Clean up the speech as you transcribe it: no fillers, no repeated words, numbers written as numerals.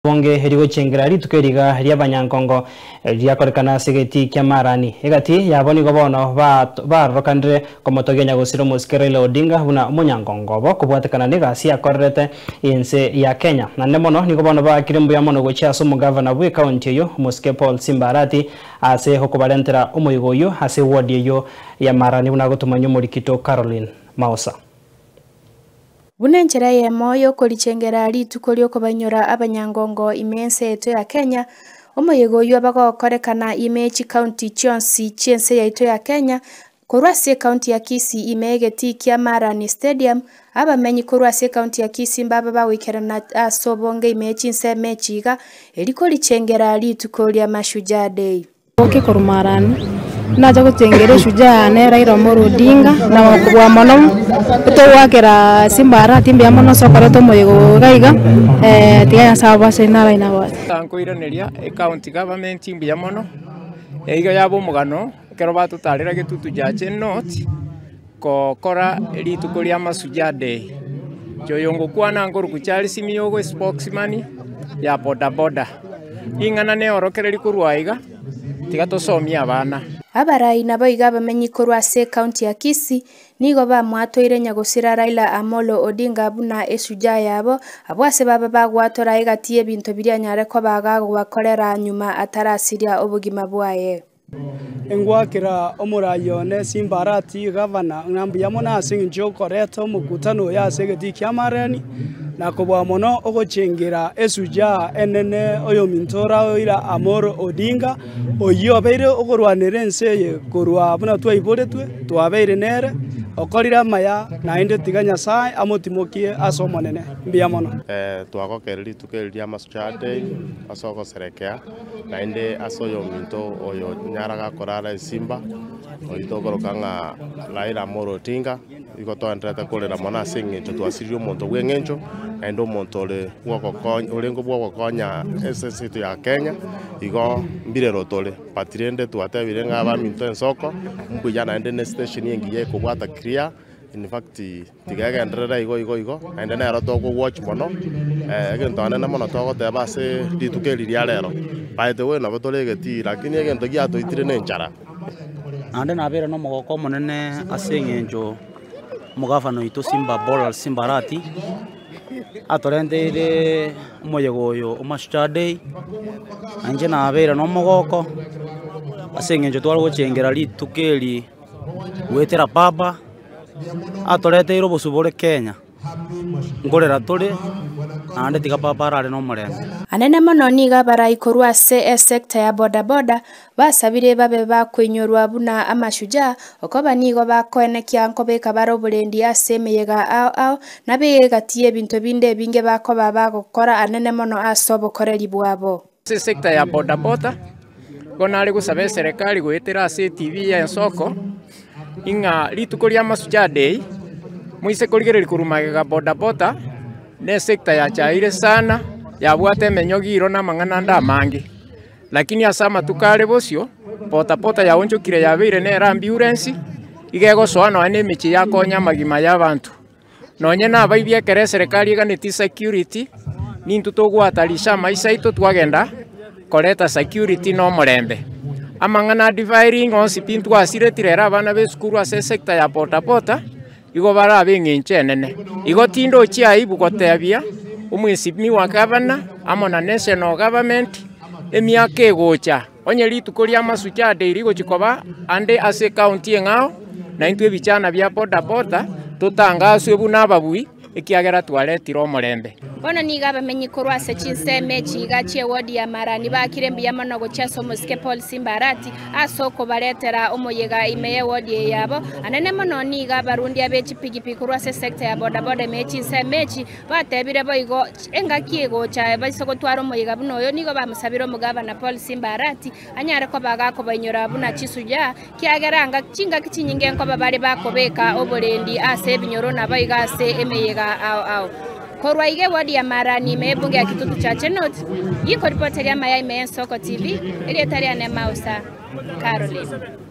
Bonge herigo chengerari tukeriga heria banyankongo ryakorekana segeti kyamarani egati yaboni gobono ba rokandre komotogenya gusiro muskerelo Odinga buna munyankongo bo kubwatekana negasi akorrete inse ya Kenya na nemono ni gobono ba kirimbu ya mono gocha so mugavana bwe county yo Muske Paul Simbarati ase hokubalentera umuyigoyo ase ward yo ya marani buna gotumanyo murikito Caroline Mausa. Bunenchera ye moyo kolichengera rituko lyoko banyora abanyangongo imense eto ya Kenya omoyegoyo abagokorekana imechi county chionsi chiense ya eto ya Kenya korwase county ya Kisii imegeti kya Marani Stadium abamenyi korwase county ya Kisii mbaba bawikerana asobonge imechi nse mechiga eliko lichengera rituko lya Mashujaa Day oke korumarani naja gutengere Shujaa ne Raila Amolo Odinga na wakubwa mono utowakera Simbarati mbya mono sokoreto moyego gaiga tigaya saba senara inawa tankoiraneria county government mbya mono eiga yabo mugano kero batutarira gitutu jaje not kokora rituko lya Mashujaa Day joyongo kwana ngoro kuchali simiogo spokesman ya boda boda ingana ne orokereri kurwaiga tigatosomia abana abarai nabo iga bamenyi korwase county ya Kisii nigo bamwatoire nyagusira Raila Amolo Odinga buna Shujaa yabo abwase baba bagwatora igatie bintu biria nyare ko bagakorera nyuma atarasiria obugima bwaye engwakira omurayone Simbarati gavana ngambu yamona asinjo koreto mukutano ya segeti kyamarani nakobwa mono ogochengera Shujaa enene oyo mintora oira Amolo Odinga oyo beire ogorwanire nseye korwa buna twaibore twabeire nere okorira maya nainde tiganya sai amotimokie asomonene mbia mono twagokereri tukeria Mashujaa Day asoko serekea nainde asoyo minto oyo nyaraga korara Simba oitogorokanga Raila Amolo Odinga igotoandrete korera mona singecho twasirio monto gwengencho endo montole gwokokonya orengo bwokokonya SST ya Kenya igo mbirero tole patirende twatebire ngaba minto ensoko mbujana ende ne station yengiye kubwata clear in fact tigaga ndrera igo ende na ero toko watch mono egento ane na mono toko teba se ditukeli ria lero by the way na botole geti lakini egento giato itire ne nchara ande na bere no mogoko monene asengenjo mugavano ito Simbarati atorendere moyegoyo Mashujaa Day anje na abera no mogoko asengenjo twari gochengera ritukeli wetera baba atorete iro bosubore Kenya ngorera tore ande tiga papa arare no murembe anene mono niga barai korwase sector ya boda boda basabire babe bakwenyorwa buna amashujaa okoba nigo bakoenekia nkobeka baroburendi asemeyega ao nabegatie bintu binde binge bakoba bagokora anene mono asobokoreri bwabo sector ya boda boda konari gusabe serikali gwetera TV ya nsoko inga rituko lya Mashujaa Day muise koligereri kurumagega boda boda ne sector ya chaire sana ya bwate menyogiro na mangana nda mangi lakini asama tukale bosio pota ya onjo kire ya beire ne ambulance igego soano ane michi ya konya magima ya bantu nonye na baibye kere serikali ganeti security nintu togwatalisha maisha ito twagenda koleta security no murembe amangana diviring on sipintu asiretirera abana be skuru ase sector ya pota igo bara benginche nene igo tindo chia ibu kotebia umwisipimi wa gavana amona national government emiaka egocha onye rituko lya Mashujaa Day rigo chikoba ande ase county ngao na intwe bichana bya boda tutangaswe buna babui ikiagera twaretiro murembe bono niga bamenyi korwase chinse mechi gachie wodi ya Marani bakirembi ya mono gochaso Muske Paul Simbarati asoko baretera omoyega imeye wodi yabo anene mono niga barundi abechi pigipigi korwase sector ya boda boda mechi nse mechi batebire boigo engakie gocha basoko twaro omoyega buno yo nigo bamusabiro mugavana Paul Simbarati anyare ko bagako banyora buna Shujaa kiageranga chinga kichinyinge nko babari bakobeka oborendi ase binyoro na baiga ase emeyega ao korwaige wadi ya Marani mebunge ya kitutu cha Chenot yiko ripoti ya Mayai Soko TV ile taria ne Mausa Caroline.